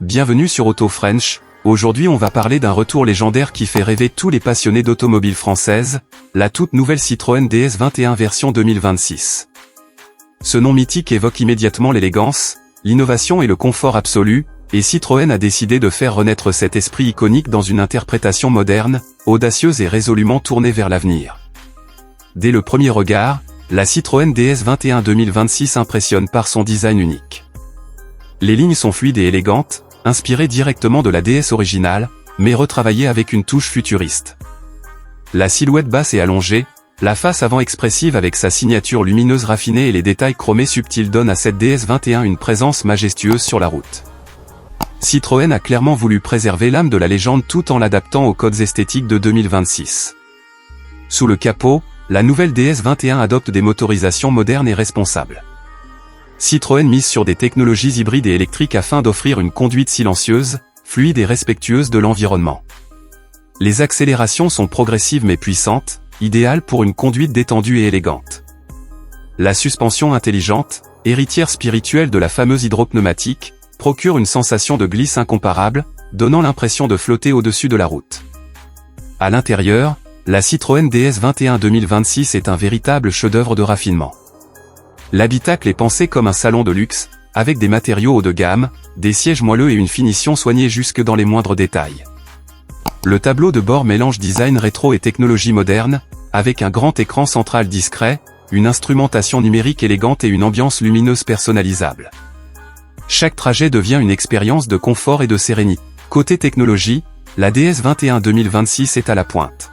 Bienvenue sur Auto French. Aujourd'hui on va parler d'un retour légendaire qui fait rêver tous les passionnés d'automobile française, la toute nouvelle Citroën DS21 version 2026. Ce nom mythique évoque immédiatement l'élégance, l'innovation et le confort absolu, et Citroën a décidé de faire renaître cet esprit iconique dans une interprétation moderne, audacieuse et résolument tournée vers l'avenir. Dès le premier regard, la Citroën DS21 2026 impressionne par son design unique. Les lignes sont fluides et élégantes, inspirées directement de la DS originale, mais retravaillées avec une touche futuriste. La silhouette basse et allongée, la face avant expressive avec sa signature lumineuse raffinée et les détails chromés subtils donnent à cette DS21 une présence majestueuse sur la route. Citroën a clairement voulu préserver l'âme de la légende tout en l'adaptant aux codes esthétiques de 2026. Sous le capot, la nouvelle DS21 adopte des motorisations modernes et responsables. Citroën mise sur des technologies hybrides et électriques afin d'offrir une conduite silencieuse, fluide et respectueuse de l'environnement. Les accélérations sont progressives mais puissantes, idéales pour une conduite détendue et élégante. La suspension intelligente, héritière spirituelle de la fameuse hydropneumatique, procure une sensation de glisse incomparable, donnant l'impression de flotter au-dessus de la route. À l'intérieur, la Citroën DS21 2026 est un véritable chef-d'œuvre de raffinement. L'habitacle est pensé comme un salon de luxe, avec des matériaux haut de gamme, des sièges moelleux et une finition soignée jusque dans les moindres détails. Le tableau de bord mélange design rétro et technologie moderne, avec un grand écran central discret, une instrumentation numérique élégante et une ambiance lumineuse personnalisable. Chaque trajet devient une expérience de confort et de sérénité. Côté technologie, la DS21 2026 est à la pointe.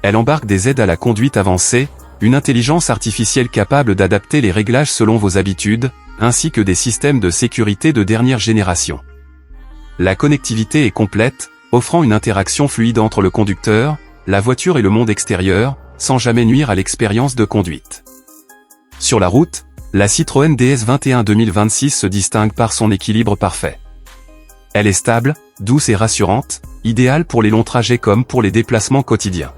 Elle embarque des aides à la conduite avancée, une intelligence artificielle capable d'adapter les réglages selon vos habitudes, ainsi que des systèmes de sécurité de dernière génération. La connectivité est complète, offrant une interaction fluide entre le conducteur, la voiture et le monde extérieur, sans jamais nuire à l'expérience de conduite. Sur la route, la Citroën DS21 2026 se distingue par son équilibre parfait. Elle est stable, douce et rassurante, idéale pour les longs trajets comme pour les déplacements quotidiens.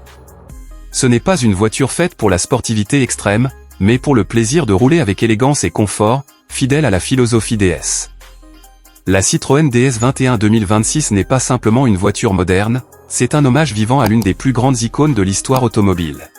Ce n'est pas une voiture faite pour la sportivité extrême, mais pour le plaisir de rouler avec élégance et confort, fidèle à la philosophie DS. La Citroën DS21 2026 n'est pas simplement une voiture moderne, c'est un hommage vivant à l'une des plus grandes icônes de l'histoire automobile.